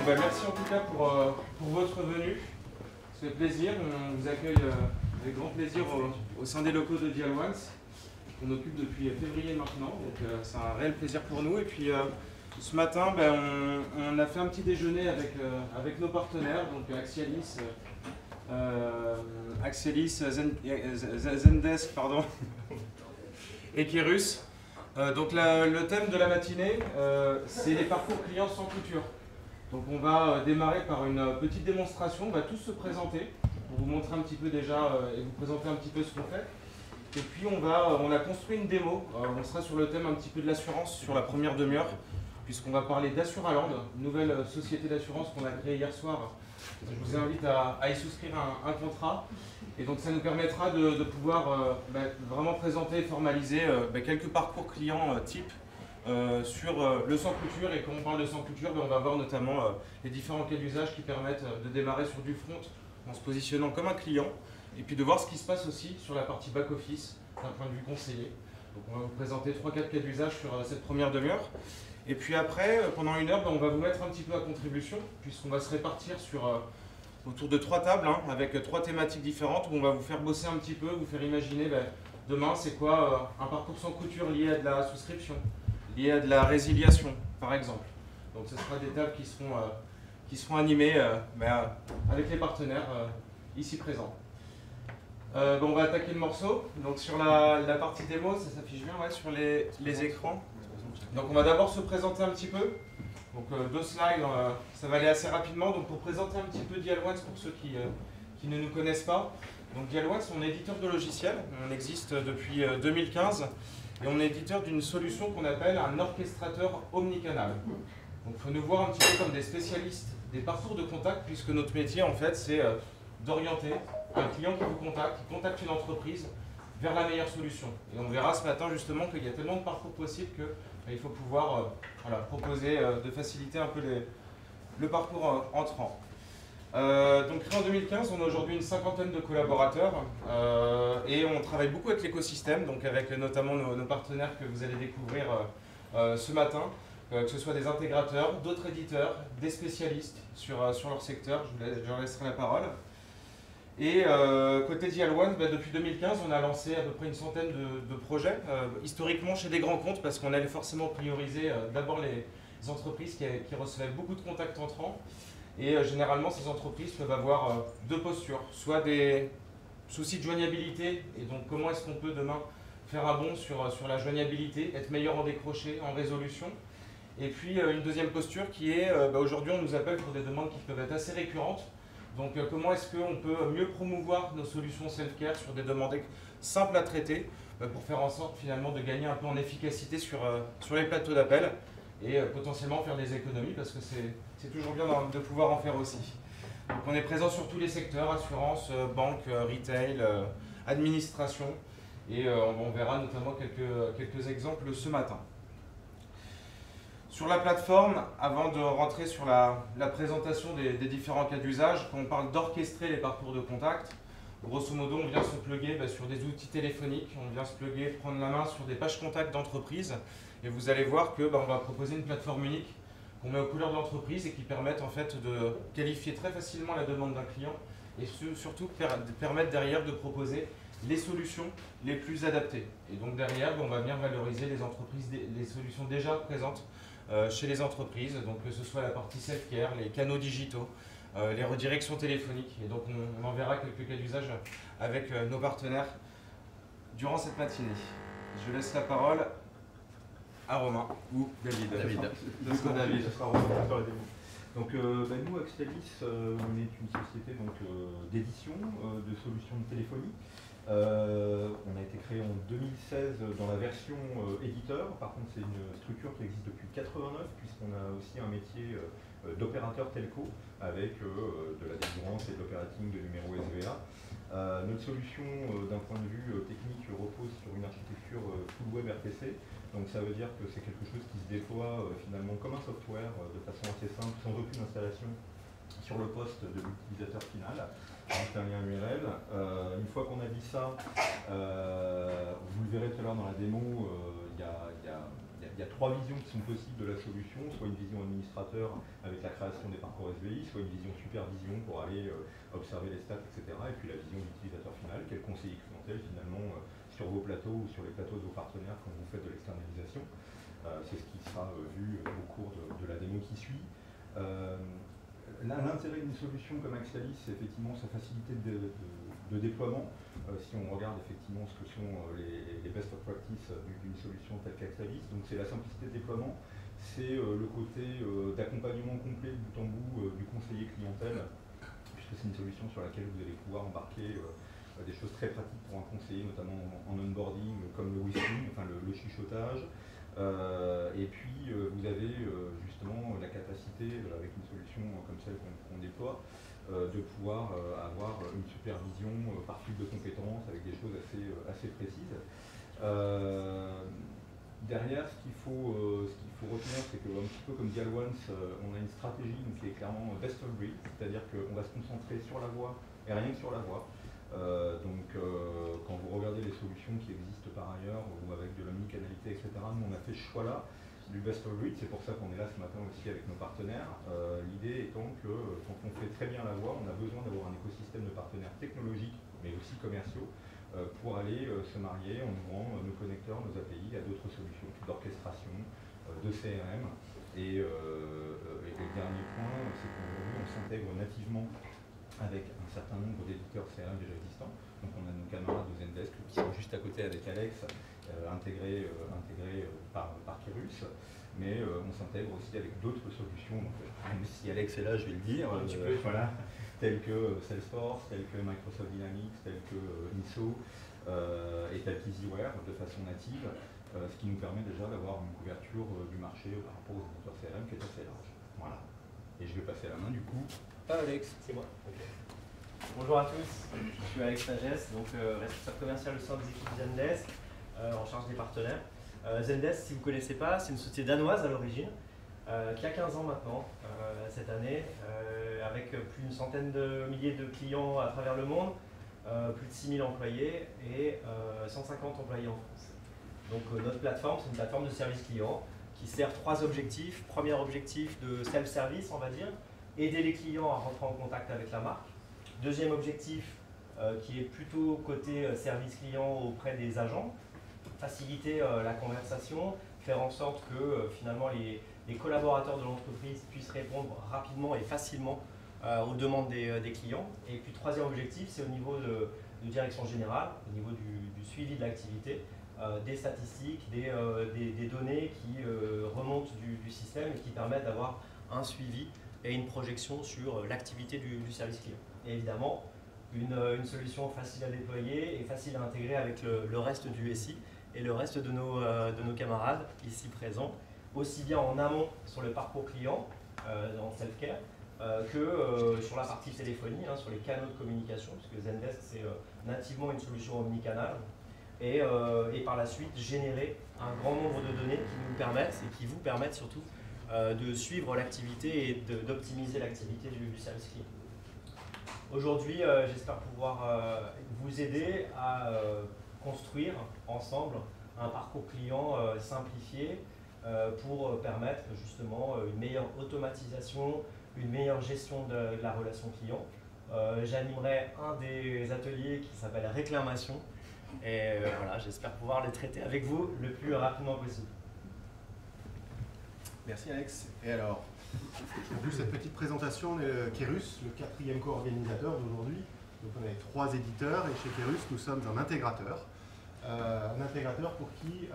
Bon, bah, merci en tout cas pour votre venue. Ça fait plaisir. On vous accueille avec grand plaisir au sein des locaux de Dialones, qu'on occupe depuis février maintenant. Donc c'est un réel plaisir pour nous. Et puis ce matin, on a fait un petit déjeuner avec nos partenaires, donc Axelis, Zendesk, pardon, et Kyrus. Donc le thème de la matinée, c'est les parcours clients sans couture. Donc on va démarrer par une petite démonstration, on va tous se présenter pour vous montrer un petit peu déjà et vous présenter un petit peu ce qu'on fait. Et puis on a construit une démo, on sera sur le thème un petit peu de l'assurance sur la première demi-heure, puisqu'on va parler d'Assuraland, une nouvelle société d'assurance qu'on a créée hier soir. Je vous invite à y souscrire un contrat. Et donc ça nous permettra de pouvoir vraiment présenter et formaliser quelques parcours clients type sur le sans couture. Et quand on parle de sans couture, on va voir notamment les différents cas d'usage qui permettent de démarrer sur du front en se positionnant comme un client. Et puis de voir ce qui se passe aussi sur la partie back-office d'un point de vue conseiller. Donc on va vous présenter 3-4 cas d'usage sur cette première demi-heure. Et puis après, pendant une heure, on va vous mettre un petit peu à contribution, puisqu'on va se répartir autour de 3 tables, avec 3 thématiques différentes, où on va vous faire bosser un petit peu, vous faire imaginer demain c'est quoi un parcours sans couture lié à de la souscription, lié à de la résiliation, par exemple. Donc ce sera des tables qui seront animées avec les partenaires ici présents. On va attaquer le morceau. Donc sur la partie démo, ça s'affiche bien sur les écrans. Donc on va d'abord se présenter un petit peu. Donc 2 slides, ça va aller assez rapidement. Donc pour présenter un petit peu Dialones pour ceux qui ne nous connaissent pas. Donc Dialones, on est éditeur de logiciels. On existe depuis 2015 et on est éditeur d'une solution qu'on appelle un orchestrateur omnicanal. Donc il faut nous voir un petit peu comme des spécialistes des parcours de contact, puisque notre métier en fait c'est d'orienter un client qui vous contacte, qui contacte une entreprise vers la meilleure solution. Et on verra ce matin justement qu'il y a tellement de parcours possibles qu'il faut pouvoir proposer de faciliter un peu le parcours entrant. Donc créé en 2015, on a aujourd'hui une 50aine de collaborateurs et on travaille beaucoup avec l'écosystème, donc avec notamment nos partenaires que vous allez découvrir ce matin, que ce soit des intégrateurs, d'autres éditeurs, des spécialistes sur leur secteur. Je leur laisserai la parole. Et côté Dialones, depuis 2015, on a lancé à peu près une centaine de projets, historiquement chez des grands comptes, parce qu'on allait forcément prioriser d'abord les entreprises qui recevaient beaucoup de contacts entrants. Et généralement, ces entreprises peuvent avoir 2 postures, soit des soucis de joignabilité, et donc comment est-ce qu'on peut demain faire un bond sur la joignabilité, être meilleur en décroché, en résolution. Et puis une deuxième posture qui est, aujourd'hui on nous appelle pour des demandes qui peuvent être assez récurrentes. Donc comment est-ce qu'on peut mieux promouvoir nos solutions self-care sur des demandes simples à traiter pour faire en sorte finalement de gagner un peu en efficacité sur les plateaux d'appel et potentiellement faire des économies, parce que c'est toujours bien de pouvoir en faire aussi. Donc on est présent sur tous les secteurs, assurance, banque, retail, administration, et on verra notamment quelques exemples ce matin. Sur la plateforme, avant de rentrer sur la présentation des différents cas d'usage, quand on parle d'orchestrer les parcours de contact, grosso modo, on vient se plugger sur des outils téléphoniques, on vient se plugger, prendre la main sur des pages contact d'entreprise, et vous allez voir que on va proposer une plateforme unique qu'on met aux couleurs de l'entreprise et qui permettent en fait de qualifier très facilement la demande d'un client et surtout permettre derrière de proposer les solutions les plus adaptées. Et donc derrière, on va venir valoriser les solutions déjà présentes chez les entreprises, donc que ce soit la partie self-care, les canaux digitaux, les redirections téléphoniques. Et donc on en verra quelques cas d'usage avec nos partenaires durant cette matinée. Je laisse la parole à Romain ou David. David. Donc nous, Axelis, on est une société d'édition de solutions de téléphonie. On a été créé en 2016 dans la version éditeur. Par contre, c'est une structure qui existe depuis 89, puisqu'on a aussi un métier d'opérateur telco avec de la délivrance et de l'operating de numéros SVA. Notre solution, d'un point de vue technique, repose sur une architecture full web RPC. Donc ça veut dire que c'est quelque chose qui se déploie finalement comme un software de façon assez simple, sans aucune installation sur le poste de l'utilisateur final. C'est un lien URL. Une fois qu'on a dit ça, vous le verrez tout à l'heure dans la démo, il y a y a trois visions qui sont possibles de la solution, soit une vision administrateur avec la création des parcours SVI, soit une vision supervision pour aller observer les stats, etc. Et puis la vision d'utilisateur final, quel conseiller clientèle finalement sur vos plateaux ou sur les plateaux de vos partenaires quand vous faites de l'externalisation. C'est ce qui sera vu au cours de la démo qui suit. L'intérêt d'une solution comme Axialis, c'est effectivement sa facilité de déploiement. Si on regarde effectivement ce que sont les best of practice d'une solution telle qu'Axialis, donc c'est la simplicité de déploiement, c'est le côté d'accompagnement complet de bout en bout du conseiller clientèle, puisque c'est une solution sur laquelle vous allez pouvoir embarquer des choses très pratiques pour un conseiller, notamment en onboarding, comme le whistling, enfin le chuchotage. Et puis vous avez justement la capacité, avec une solution comme celle qu'on déploie, de pouvoir avoir une supervision par fil de compétences avec des choses assez précises. Derrière, ce qu'il faut retenir, c'est qu'un petit peu comme Dialonce, on a une stratégie qui est clairement best of breed, c'est-à-dire qu'on va se concentrer sur la voix et rien que sur la voix. Quand vous regardez les solutions qui existent par ailleurs, ou avec de l'omnicanalité, etc., nous on a fait ce choix-là du best of breed, c'est pour ça qu'on est là ce matin aussi avec nos partenaires. L'idée étant que quand on fait très bien la voix, on a besoin d'avoir un écosystème de partenaires technologiques, mais aussi commerciaux, pour aller se marier en ouvrant nos connecteurs, nos API à d'autres solutions d'orchestration, de CRM. Et le dernier point, c'est qu'aujourd'hui on s'intègre nativement avec un certain nombre d'éditeurs CRM déjà existants. Donc on a nos camarades de Zendesk qui sont juste à côté avec Alex, intégrés par Kyrus, mais on s'intègre aussi avec d'autres solutions. Donc, même si Alex est là, je vais le dire, voilà, tels que Salesforce, tels que Microsoft Dynamics, tels que INSO et tels qu'EasyWare de façon native, ce qui nous permet déjà d'avoir une couverture du marché par rapport aux éditeurs CRM qui est assez large. Voilà. Et je vais passer la main du coup à Alex. C'est moi. Okay. Bonjour à tous, je suis Alex Nagès, donc responsable commercial au sein des équipes Zendesk, en charge des partenaires. Zendesk, si vous ne connaissez pas, c'est une société danoise à l'origine, qui a 15 ans maintenant, cette année, avec plus d'une centaine de milliers de clients à travers le monde, plus de 6000 employés et 150 employés en France. Donc notre plateforme, c'est une plateforme de service client qui sert trois objectifs. Premier objectif de self-service, on va dire, aider les clients à rentrer en contact avec la marque. Deuxième objectif, qui est plutôt côté service client auprès des agents, faciliter la conversation, faire en sorte que finalement les collaborateurs de l'entreprise puissent répondre rapidement et facilement aux demandes des clients. Et puis troisième objectif, c'est au niveau de direction générale, au niveau du suivi de l'activité, des statistiques, des données qui remontent du système et qui permettent d'avoir un suivi et une projection sur l'activité du service client. Et évidemment, une solution facile à déployer et facile à intégrer avec le reste du SI et le reste de nos camarades ici présents, aussi bien en amont sur le parcours client, en self-care, que sur la partie téléphonie, sur les canaux de communication, puisque Zendesk c'est nativement une solution omnicanal, et par la suite générer un grand nombre de données qui nous permettent, et qui vous permettent surtout, de suivre l'activité et d'optimiser l'activité du service client. Aujourd'hui, j'espère pouvoir vous aider à construire ensemble un parcours client simplifié pour permettre justement une meilleure automatisation, une meilleure gestion de la relation client. J'animerai un des ateliers qui s'appelle réclamation et voilà, j'espère pouvoir les traiter avec vous le plus rapidement possible. Merci Alex. Et alors, pour cette petite présentation, on est Kyrus, le quatrième co-organisateur d'aujourd'hui. Donc on est 3 éditeurs et chez Kyrus, nous sommes un intégrateur. Un intégrateur pour qui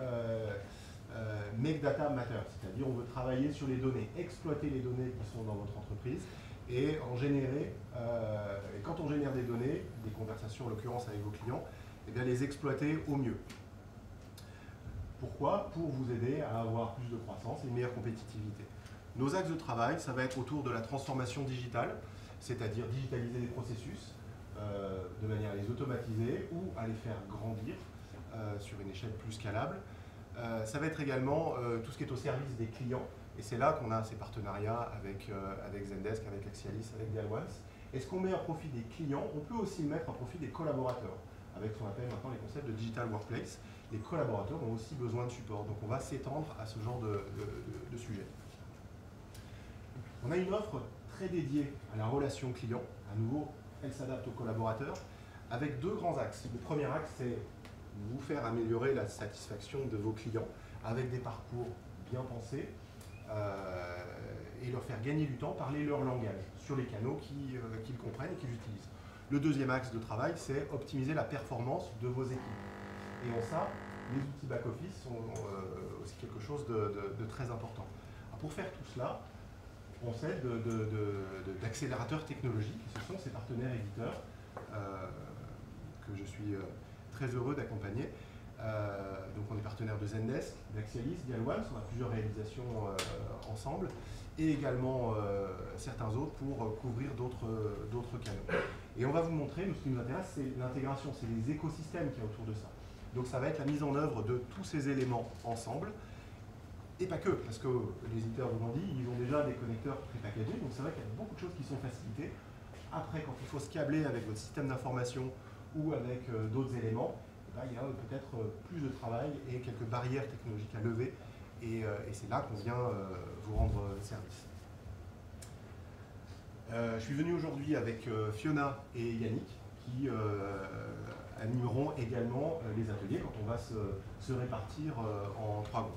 make data matter, c'est-à-dire on veut travailler sur les données, exploiter les données qui sont dans votre entreprise et en générer, et quand on génère des données, des conversations en l'occurrence avec vos clients, et bien les exploiter au mieux. Pourquoi? Pour vous aider à avoir plus de croissance et une meilleure compétitivité. Nos axes de travail, ça va être autour de la transformation digitale, c'est-à-dire digitaliser les processus de manière à les automatiser ou à les faire grandir sur une échelle plus scalable. Ça va être également tout ce qui est au service des clients, et c'est là qu'on a ces partenariats avec Zendesk, avec Axialis, avec Dialonce. Et ce qu'on met à profit des clients, on peut aussi le mettre à profit des collaborateurs, avec ce qu'on appelle maintenant les concepts de digital workplace, les collaborateurs ont aussi besoin de support. Donc on va s'étendre à ce genre de sujet. On a une offre très dédiée à la relation client. À nouveau, elle s'adapte aux collaborateurs avec deux grands axes. Le premier axe, c'est vous faire améliorer la satisfaction de vos clients avec des parcours bien pensés et leur faire gagner du temps, parler leur langage sur les canaux qu'ils comprennent et qu'ils utilisent. Le deuxième axe de travail, c'est optimiser la performance de vos équipes. Et en ça, les outils back-office sont aussi quelque chose de très important. Alors pour faire tout cela, on s'aide d'accélérateurs technologiques, ce sont ces partenaires éditeurs que je suis très heureux d'accompagner. Donc on est partenaire de Zendesk, d'Axialis, d'Ialwan, on a plusieurs réalisations ensemble, et également certains autres pour couvrir d'autres canaux. Et on va vous montrer, ce qui nous intéresse, c'est l'intégration, c'est les écosystèmes qu'il y a autour de ça. Donc ça va être la mise en œuvre de tous ces éléments ensemble, et pas que, parce que les éditeurs vous l'ont dit, ils ont déjà des connecteurs prépackagés, donc c'est vrai qu'il y a beaucoup de choses qui sont facilitées. Après, quand il faut se câbler avec votre système d'information ou avec d'autres éléments, il y a peut-être plus de travail et quelques barrières technologiques à lever, et c'est là qu'on vient vous rendre service. Je suis venu aujourd'hui avec Fiona et Yannick qui animeront également les ateliers quand on va se répartir en 3 groupes.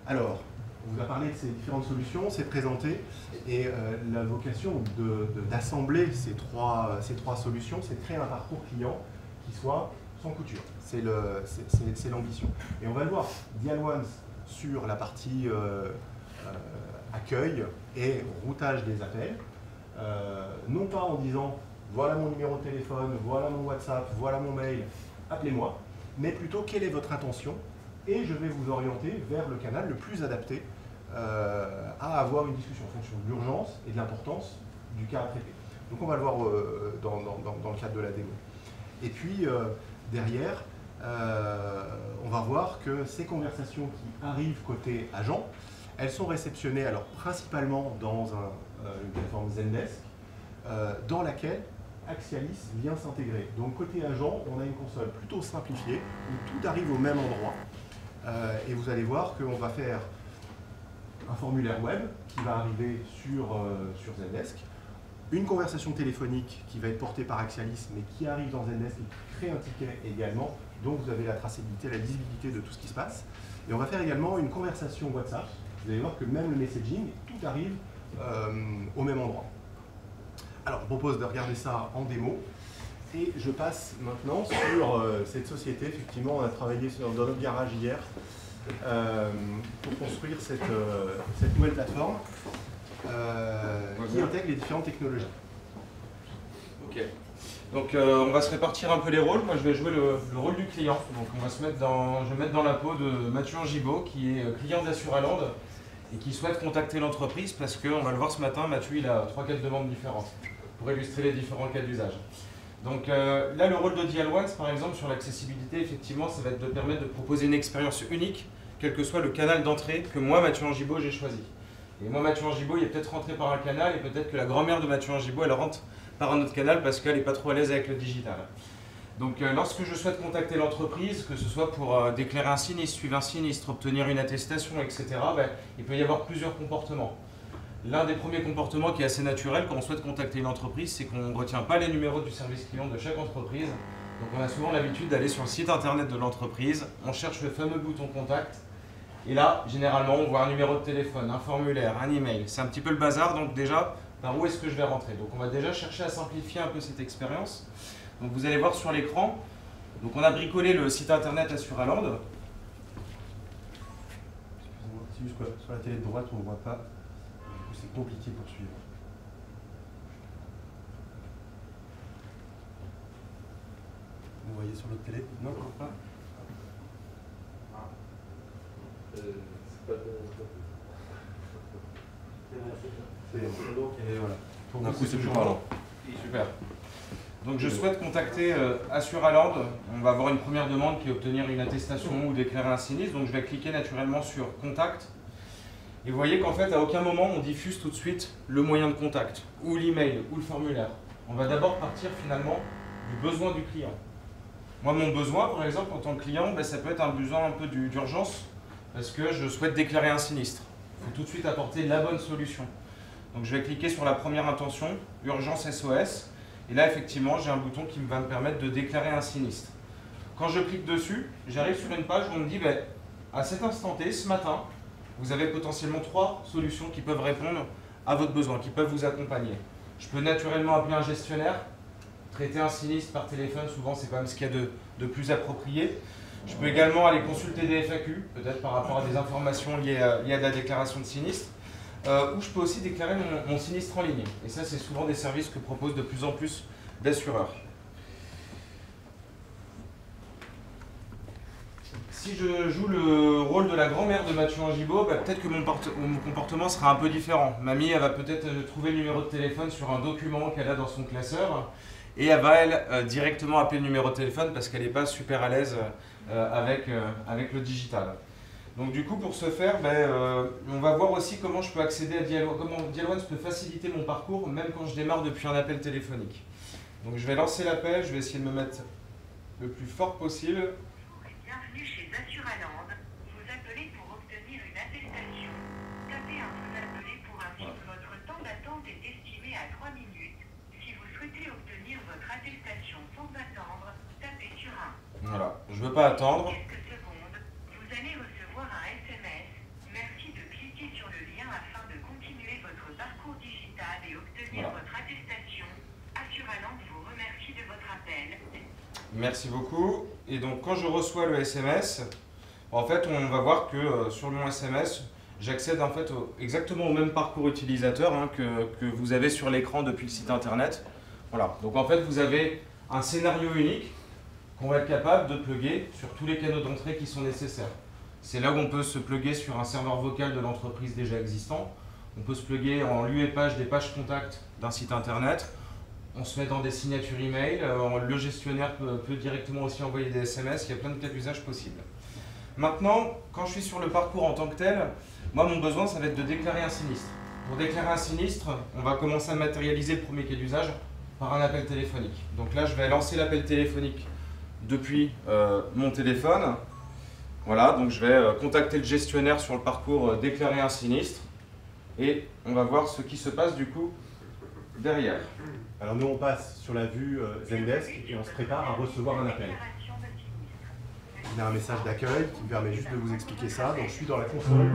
Alors, on vous a parlé de ces différentes solutions, c'est présenté, et la vocation d'assembler ces trois solutions, c'est de créer un parcours client qui soit sans couture. C'est l'ambition. Et on va le voir, Dialwan sur la partie accueil et routage des appels, non pas en disant voilà mon numéro de téléphone, voilà mon WhatsApp, voilà mon mail, appelez-moi, mais plutôt quelle est votre intention, et je vais vous orienter vers le canal le plus adapté à avoir une discussion en fonction de l'urgence et de l'importance du cas à traiter. Donc on va le voir dans le cadre de la démo. Et puis derrière, on va voir que ces conversations qui arrivent côté agent, elles sont réceptionnées alors principalement dans une plateforme Zendesk, dans laquelle Axialis vient s'intégrer. Donc côté agent, on a une console plutôt simplifiée, où tout arrive au même endroit. Et vous allez voir qu'on va faire un formulaire web qui va arriver sur Zendesk, une conversation téléphonique qui va être portée par Axialis, mais qui arrive dans Zendesk et qui crée un ticket également, donc vous avez la traçabilité, la lisibilité de tout ce qui se passe. Et on va faire également une conversation WhatsApp. Vous allez voir que même le messaging, tout arrive au même endroit. Alors, je vous propose de regarder ça en démo. Et je passe maintenant sur cette société. Effectivement, on a travaillé dans notre garage hier pour construire cette nouvelle plateforme qui intègre les différentes technologies. Ok. Donc on va se répartir un peu les rôles. Moi je vais jouer le rôle du client. Donc on va se mettre je vais mettre dans la peau de Mathieu Angibaud qui est client d'Assuraland et qui souhaite contacter l'entreprise parce qu'on va le voir ce matin, Mathieu il a 3-4 demandes différentes pour illustrer les différents cas d'usage. Donc là le rôle de Dialwan par exemple sur l'accessibilité, effectivement ça va être de permettre de proposer une expérience unique quel que soit le canal d'entrée que moi Mathieu Angibaud j'ai choisi. Et moi Mathieu Angibaud il est peut-être rentré par un canal et peut-être que la grand-mère de Mathieu Angibaud elle rentre par un autre canal parce qu'elle n'est pas trop à l'aise avec le digital. Donc lorsque je souhaite contacter l'entreprise, que ce soit pour déclarer un sinistre, suivre un sinistre, obtenir une attestation, etc., il peut y avoir plusieurs comportements. L'un des premiers comportements qui est assez naturel quand on souhaite contacter une entreprise, c'est qu'on ne retient pas les numéros du service client de chaque entreprise. Donc on a souvent l'habitude d'aller sur le site internet de l'entreprise, on cherche le fameux bouton contact, et là, généralement, on voit un numéro de téléphone, un formulaire, un email. C'est un petit peu le bazar, donc déjà, par où est-ce que je vais rentrer? Donc on va déjà chercher à simplifier un peu cette expérience. Donc vous allez voir sur l'écran, donc on a bricolé le site internet Assuraland. C'est juste que sur la télé de droite, on ne voit pas. Du coup, c'est compliqué pour suivre. Vous voyez sur l'autre télé? Non, pas. Et voilà. D'un coup, c'est plus parlant. Super. Donc je souhaite contacter Assuraland. On va avoir une première demande qui est obtenir une attestation ou déclarer un sinistre. Donc je vais cliquer naturellement sur Contact. Et vous voyez qu'en fait, à aucun moment, on diffuse tout de suite le moyen de contact, ou l'email, ou le formulaire. On va d'abord partir finalement du besoin du client. Moi, mon besoin, par exemple, en tant que client, ben, ça peut être un besoin un peu d'urgence parce que je souhaite déclarer un sinistre. Il faut tout de suite apporter la bonne solution. Donc je vais cliquer sur la première intention, urgence SOS, et là effectivement j'ai un bouton qui va me permettre de déclarer un sinistre. Quand je clique dessus, j'arrive sur une page où on me dit ben, à cet instant T, ce matin, vous avez potentiellement 3 solutions qui peuvent répondre à votre besoin, qui peuvent vous accompagner. Je peux naturellement appeler un gestionnaire, traiter un sinistre par téléphone, souvent c'est quand même ce qu'il y a de plus approprié. Je peux également aller consulter des FAQ, peut-être par rapport à des informations liées à la déclaration de sinistre. Ou je peux aussi déclarer mon sinistre en ligne. Et ça, c'est souvent des services que proposent de plus en plus d'assureurs. Si je joue le rôle de la grand-mère de Mathieu Angibault, bah, peut-être que mon comportement sera un peu différent. Mamie, elle va peut-être trouver le numéro de téléphone sur un document qu'elle a dans son classeur et elle va, elle, directement appeler le numéro de téléphone parce qu'elle n'est pas super à l'aise avec le digital. Donc du coup, pour ce faire, on va voir aussi comment je peux accéder à Dial1, comment Dial1 peut faciliter mon parcours, même quand je démarre depuis un appel téléphonique. Donc je vais lancer l'appel, je vais essayer de me mettre le plus fort possible. Bienvenue chez Assuraland. Vous appelez pour obtenir une attestation. Tapez 1, vous appelez pour un film. Votre temps d'attente est estimé à 3 minutes. Si vous souhaitez obtenir votre attestation sans attendre, tapez sur 1. Voilà, je ne veux pas attendre. Quelques secondes, vous allez recevoir un SMS. Merci de cliquer sur le lien afin de continuer votre parcours digital et obtenir votre attestation. Assuraland vous remercie de votre appel. Merci beaucoup. Et donc quand je reçois le SMS, en fait on va voir que sur mon SMS, j'accède en fait exactement au même parcours utilisateur que vous avez sur l'écran depuis le site internet. Voilà. Donc en fait vous avez un scénario unique qu'on va être capable de plugger sur tous les canaux d'entrée qui sont nécessaires. C'est là où on peut se plugger sur un serveur vocal de l'entreprise déjà existant. On peut se plugger en lieu et page des pages contact d'un site internet. On se met dans des signatures email. Le gestionnaire peut directement aussi envoyer des SMS. Il y a plein de cas d'usage possibles. Maintenant, quand je suis sur le parcours en tant que tel, moi mon besoin ça va être de déclarer un sinistre. Pour déclarer un sinistre, on va commencer à matérialiser le premier cas d'usage par un appel téléphonique. Donc là, je vais lancer l'appel téléphonique depuis mon téléphone. Voilà, donc je vais contacter le gestionnaire sur le parcours déclarer un sinistre et on va voir ce qui se passe du coup derrière. Alors nous on passe sur la vue Zendesk et on se prépare à recevoir un appel. Il y a un message d'accueil qui me permet juste de vous expliquer ça. Donc je suis dans la console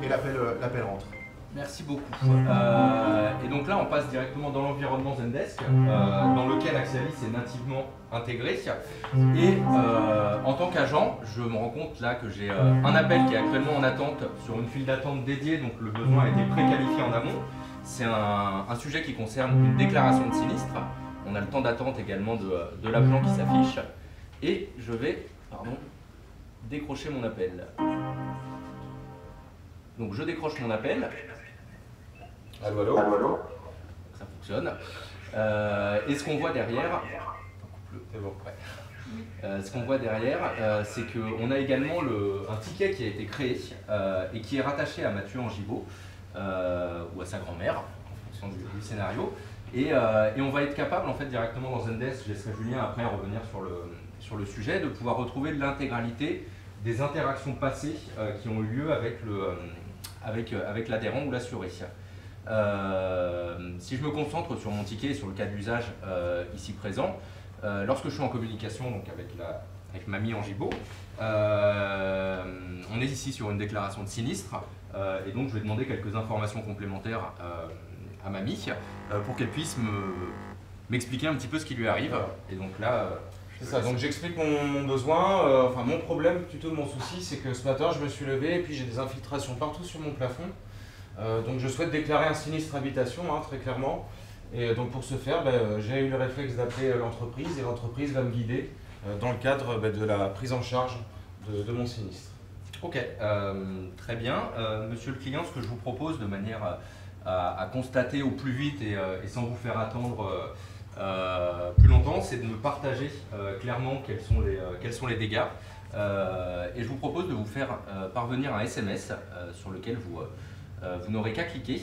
et l'appel rentre. Merci beaucoup. Et donc là, on passe directement dans l'environnement Zendesk, dans lequel Axialis est nativement intégré. Et en tant qu'agent, je me rends compte là que j'ai un appel qui est actuellement en attente sur une file d'attente dédiée, donc le besoin a été préqualifié en amont. C'est un sujet qui concerne une déclaration de sinistre. On a le temps d'attente également de l'appelant qui s'affiche. Et je vais décrocher mon appel. Donc je décroche mon appel. Allô, allô. Ça fonctionne. Et ce qu'on voit derrière, C'est bon. ce qu'on voit derrière, c'est qu'on a également un ticket qui a été créé et qui est rattaché à Mathieu Angibault ou à sa grand-mère, en fonction du scénario. Et on va être capable, en fait, directement dans Zendesk, je laisserai Julien après revenir sur le sujet, de pouvoir retrouver l'intégralité des interactions passées qui ont eu lieu avec l'adhérent ou l'assuré. Si je me concentre sur mon ticket et sur le cas d'usage ici présent, lorsque je suis en communication donc avec Mamie Angibault, on est ici sur une déclaration de sinistre et donc je vais demander quelques informations complémentaires à Mamie pour qu'elle puisse m'expliquer un petit peu ce qui lui arrive. Et donc là, c'est ça, donc j'explique mon besoin, enfin mon problème, plutôt mon souci, c'est que ce matin je me suis levé et puis j'ai des infiltrations partout sur mon plafond. Donc je souhaite déclarer un sinistre habitation, très clairement. Et donc pour ce faire, j'ai eu le réflexe d'appeler l'entreprise et l'entreprise va me guider dans le cadre de la prise en charge de mon sinistre. Ok, très bien. Monsieur le client, ce que je vous propose de manière à constater au plus vite et sans vous faire attendre plus longtemps, c'est de me partager clairement quels sont les dégâts. Et je vous propose de vous faire parvenir un SMS sur lequel vous n'aurez qu'à cliquer,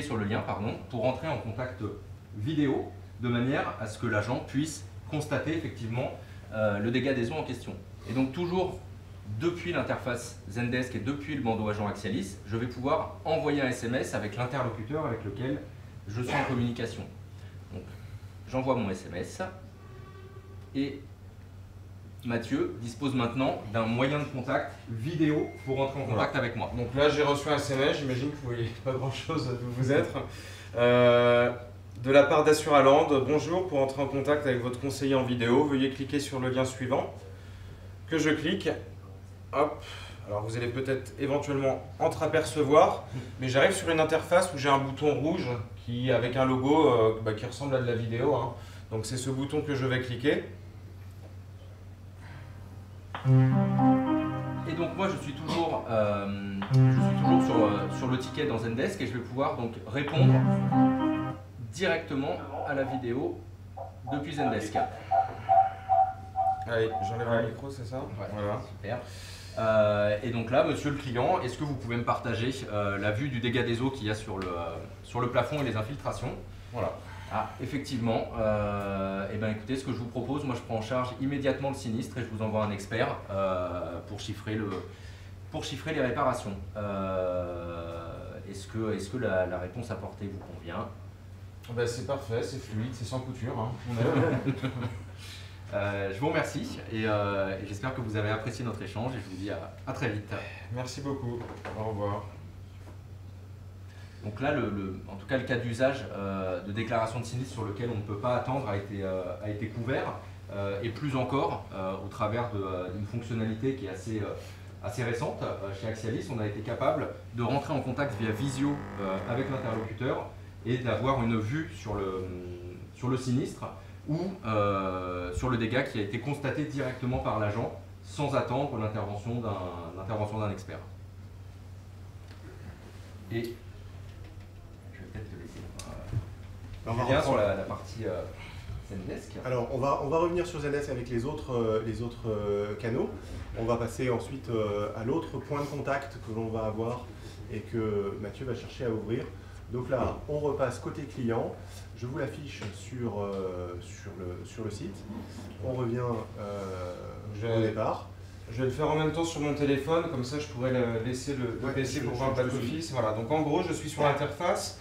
sur le lien pour entrer en contact vidéo de manière à ce que l'agent puisse constater effectivement le dégât des eaux en question. Et donc toujours depuis l'interface Zendesk et depuis le bandeau agent Axialis, je vais pouvoir envoyer un SMS avec l'interlocuteur avec lequel je suis en communication. Donc j'envoie mon SMS et Mathieu dispose maintenant d'un moyen de contact vidéo pour entrer en contact avec moi. Donc là j'ai reçu un SMS, j'imagine que vous voyez pas grand chose d'où vous êtes. De la part d'Assuraland, bonjour, pour entrer en contact avec votre conseiller en vidéo, veuillez cliquer sur le lien suivant. Que je clique, hop, alors vous allez peut-être éventuellement entreapercevoir, mais j'arrive sur une interface où j'ai un bouton rouge qui, avec un logo qui ressemble à de la vidéo, hein. Donc c'est ce bouton que je vais cliquer. Et donc moi je suis toujours sur le ticket dans Zendesk et je vais pouvoir donc répondre directement à la vidéo depuis Zendesk. Allez, j'enlève le micro, c'est ça? Ouais, voilà. Super. Et donc là, monsieur le client, est-ce que vous pouvez me partager la vue du dégât des eaux qu'il y a sur le plafond et les infiltrations? Voilà. Ah, effectivement. Et ben écoutez, ce que je vous propose, moi je prends en charge immédiatement le sinistre et je vous envoie un expert pour chiffrer les réparations. Est-ce que la réponse apportée vous convient? Ben, c'est parfait, c'est fluide, c'est sans couture. Hein. Je vous remercie et j'espère que vous avez apprécié notre échange et je vous dis à très vite. Merci beaucoup. Au revoir. Donc là, en tout cas, le cas d'usage de déclaration de sinistre sur lequel on ne peut pas attendre a été couvert et plus encore au travers d'une fonctionnalité qui est assez récente. Chez Axialis, on a été capable de rentrer en contact via visio avec l'interlocuteur et d'avoir une vue sur le sinistre ou sur le dégât qui a été constaté directement par l'agent sans attendre l'intervention d'un expert. Et je vais peut-être te laisser Julien sur la partie Zendesk. Alors on va revenir sur Zendesk avec les autres canaux. On va passer ensuite à l'autre point de contact que l'on va avoir et que Mathieu va chercher à ouvrir. Donc là, on repasse côté client. Je vous l'affiche sur le site. On revient au départ. Je vais le faire en même temps sur mon téléphone, comme ça je pourrais laisser le PC pour voir le back-office. Voilà, donc en gros, je suis sur l'interface.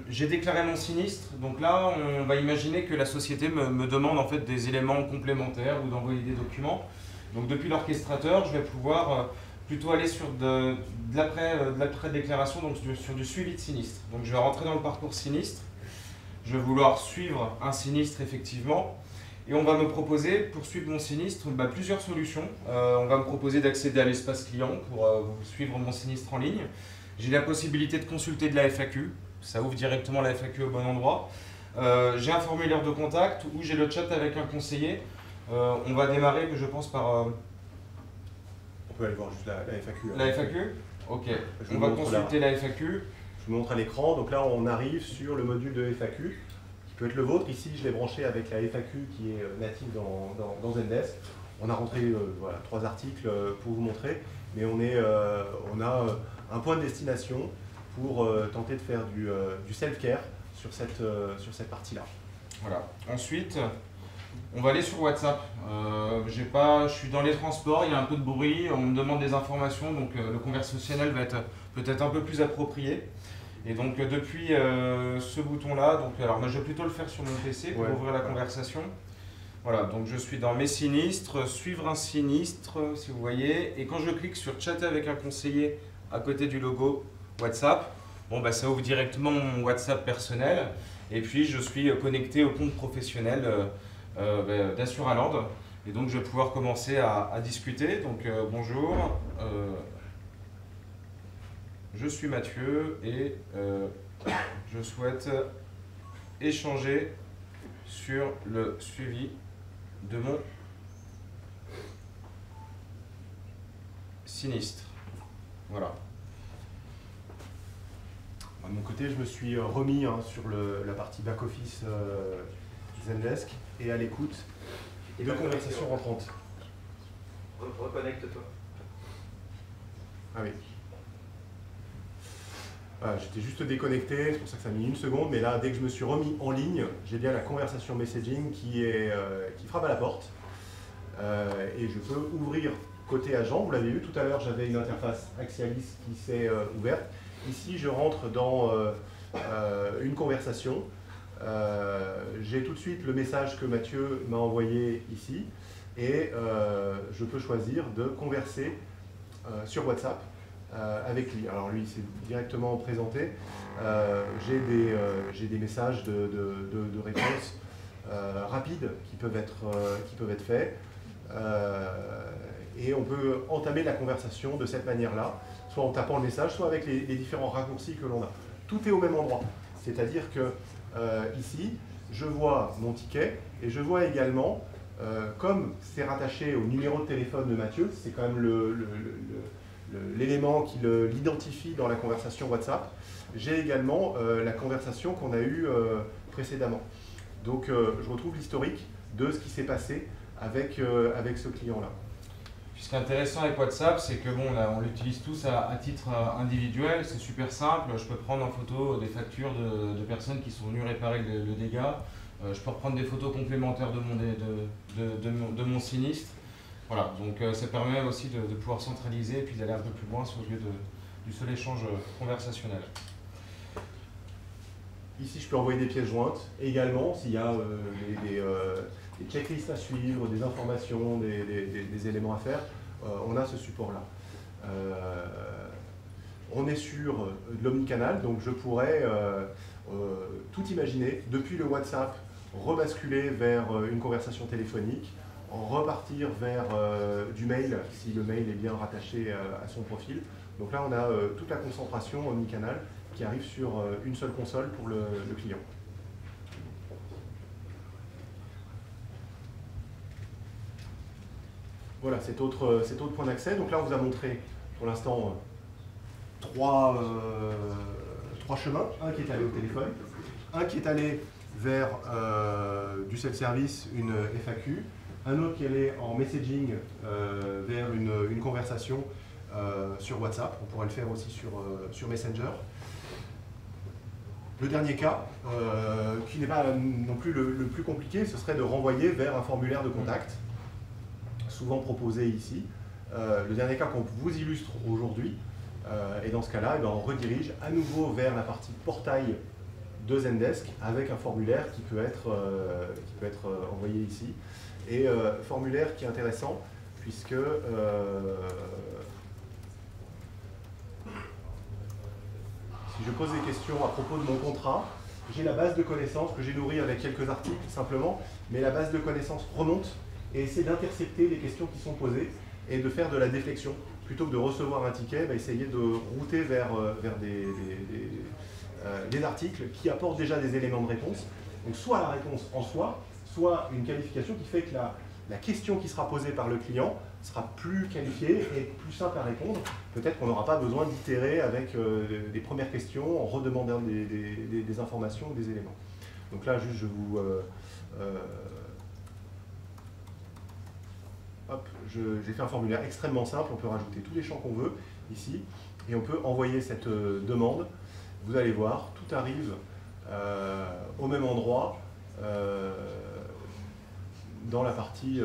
J'ai déclaré mon sinistre. Donc là, on va imaginer que la société me demande en fait des éléments complémentaires ou d'envoyer des documents. Donc depuis l'orchestrateur, je vais pouvoir plutôt aller sur de l'après-déclaration, donc sur du suivi de sinistre. Donc je vais rentrer dans le parcours sinistre. Je vais vouloir suivre un sinistre effectivement. Et on va me proposer, pour suivre mon sinistre, plusieurs solutions. On va me proposer d'accéder à l'espace client pour suivre mon sinistre en ligne. J'ai la possibilité de consulter de la FAQ. Ça ouvre directement la FAQ au bon endroit. J'ai un formulaire de contact où j'ai le chat avec un conseiller. On va démarrer, je pense, par... On peut aller voir juste la FAQ. La FAQ? Ok. On va consulter la FAQ. Je vous montre à l'écran. Donc là, on arrive sur le module de FAQ, qui peut être le vôtre. Ici, je l'ai branché avec la FAQ qui est native dans Zendesk. On a rentré voilà, 3 articles pour vous montrer, mais on a un point de destination pour tenter de faire du self-care sur cette partie-là. Voilà. Ensuite, on va aller sur WhatsApp. Je suis dans les transports, il y a un peu de bruit, on me demande des informations, donc le conversationnel va être peut-être un peu plus approprié. Et donc depuis ce bouton-là, alors moi je vais plutôt le faire sur mon PC pour ouvrir la conversation. Voilà, donc je suis dans mes sinistres, suivre un sinistre, si vous voyez, et quand je clique sur chatter avec un conseiller à côté du logo WhatsApp, ça ouvre directement mon WhatsApp personnel, et puis je suis connecté au compte professionnel d'Assuraland, et donc je vais pouvoir commencer à discuter. Donc bonjour. Je suis Mathieu et je souhaite échanger sur le suivi de mon sinistre. Voilà. De mon côté, je me suis remis sur la partie back-office Zendesk et à l'écoute de conversations rentrantes. Reconnecte-toi. Ah oui. Voilà, j'étais juste déconnecté, c'est pour ça que ça a mis une seconde, mais là, dès que je me suis remis en ligne, j'ai bien la conversation messaging qui frappe à la porte. Et je peux ouvrir côté agent. Vous l'avez vu tout à l'heure, j'avais une interface Axialis qui s'est ouverte. Ici, je rentre dans une conversation. J'ai tout de suite le message que Mathieu m'a envoyé ici. Et je peux choisir de converser sur WhatsApp avec lui. Alors lui, c'est directement présenté. J'ai des messages de réponse rapides qui peuvent être faits. Et on peut entamer la conversation de cette manière-là, soit en tapant le message, soit avec les différents raccourcis que l'on a. Tout est au même endroit. C'est-à-dire que ici, je vois mon ticket et je vois également, comme c'est rattaché au numéro de téléphone de Mathieu, c'est quand même l'élément qui l'identifie dans la conversation WhatsApp, j'ai également la conversation qu'on a eue précédemment. Donc je retrouve l'historique de ce qui s'est passé avec ce client-là. Ce qui est intéressant avec WhatsApp, c'est que bon, on l'utilise tous à titre individuel, c'est super simple. Je peux prendre en photo des factures de personnes qui sont venues réparer le dégât. Je peux reprendre des photos complémentaires de mon sinistre. Voilà, donc ça permet aussi de pouvoir centraliser et puis d'aller un peu plus loin au lieu du seul échange conversationnel. Ici, je peux envoyer des pièces jointes. Et également, s'il y a des checklists à suivre, des informations, des éléments à faire, on a ce support-là. On est sur de l'omnicanal, donc je pourrais tout imaginer, depuis le WhatsApp, rebasculer vers une conversation téléphonique, repartir vers du mail, si le mail est bien rattaché à son profil. Donc là, on a toute la concentration omnicanal qui arrive sur une seule console pour le client. Voilà, cet autre point d'accès. Donc là, on vous a montré pour l'instant trois chemins. Un qui est allé au téléphone, un qui est allé vers du self-service, une FAQ, un autre qui est allé en messaging vers une conversation sur WhatsApp. On pourrait le faire aussi sur Messenger. Le dernier cas, qui n'est pas non plus le plus compliqué, ce serait de renvoyer vers un formulaire de contact, souvent proposé ici. Le dernier cas qu'on vous illustre aujourd'hui, et dans ce cas-là, on redirige à nouveau vers la partie portail de Zendesk avec un formulaire qui peut être envoyé ici. Et formulaire qui est intéressant puisque si je pose des questions à propos de mon contrat, j'ai la base de connaissances que j'ai nourrie avec quelques articles simplement, mais la base de connaissances remonte et essaie d'intercepter les questions qui sont posées et de faire de la déflexion. Plutôt que de recevoir un ticket, essayer de router vers des articles qui apportent déjà des éléments de réponse. Donc soit la réponse en soi, soit une qualification qui fait que la question qui sera posée par le client sera plus qualifiée et plus simple à répondre. Peut-être qu'on n'aura pas besoin d'itérer avec des premières questions en redemandant des informations ou des éléments. Donc là, juste, j'ai fait un formulaire extrêmement simple. On peut rajouter tous les champs qu'on veut ici et on peut envoyer cette demande. Vous allez voir, tout arrive au même endroit dans la partie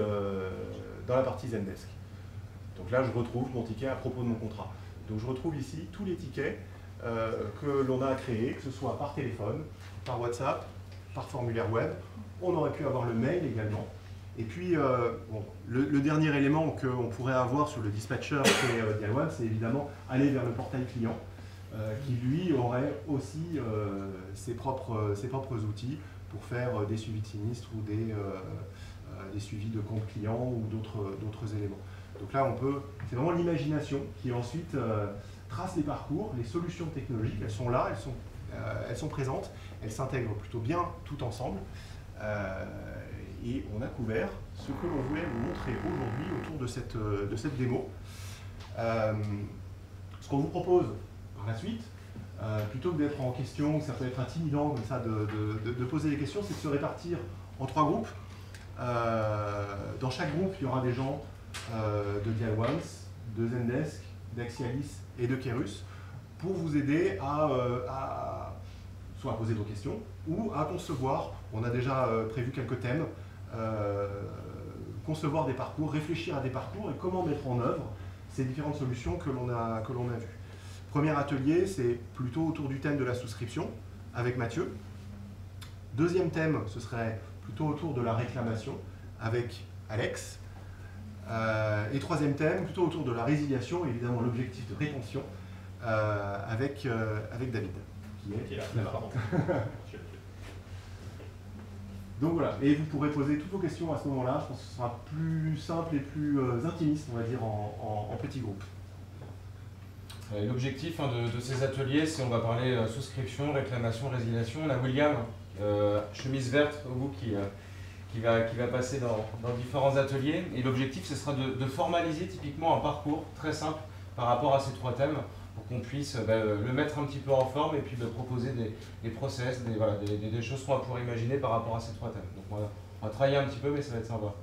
Zendesk. Donc là, je retrouve mon ticket à propos de mon contrat. Donc je retrouve ici tous les tickets que l'on a créés, que ce soit par téléphone, par WhatsApp, par formulaire web. On aurait pu avoir le mail également. Et puis, le dernier élément qu'on pourrait avoir sur le dispatcher chez Dialone, c'est évidemment aller vers le portail client, qui lui aurait aussi ses propres outils pour faire des suivis de sinistres ou des suivis de compte client ou d'autres éléments. Donc là, c'est vraiment l'imagination qui ensuite trace les parcours, les solutions technologiques, elles sont là, elles sont présentes, elles s'intègrent plutôt bien tout ensemble. Et on a couvert ce que l'on voulait vous montrer aujourd'hui autour de cette démo. Ce qu'on vous propose par la suite, plutôt que d'être en question, ça peut être intimidant comme ça de poser des questions, c'est de se répartir en 3 groupes. Dans chaque groupe, il y aura des gens de Dialone, de Zendesk, d'Axialis et de Kerus. pour vous aider soit à poser vos questions ou à concevoir. On a déjà prévu quelques thèmes, concevoir des parcours, réfléchir à des parcours et comment mettre en œuvre ces différentes solutions que l'on a vues. Premier atelier, c'est plutôt autour du thème de la souscription avec Mathieu. Deuxième thème, ce serait plutôt autour de la réclamation avec Alex. Et troisième thème, plutôt autour de la résiliation, évidemment l'objectif de rétention, avec David, qui est là-bas. Donc voilà, et vous pourrez poser toutes vos questions à ce moment-là. Je pense que ce sera plus simple et plus intimiste, on va dire, en petits groupes. L'objectif de ces ateliers, c'est on va parler souscription, réclamation, résiliation. On a William, chemise verte au bout, qui va passer dans différents ateliers. Et l'objectif, ce sera de formaliser typiquement un parcours très simple par rapport à ces trois thèmes pour qu'on puisse le mettre un petit peu en forme et puis proposer des process, des choses qu'on va pouvoir imaginer par rapport à ces trois thèmes. Donc on va travailler un petit peu, mais ça va être sympa.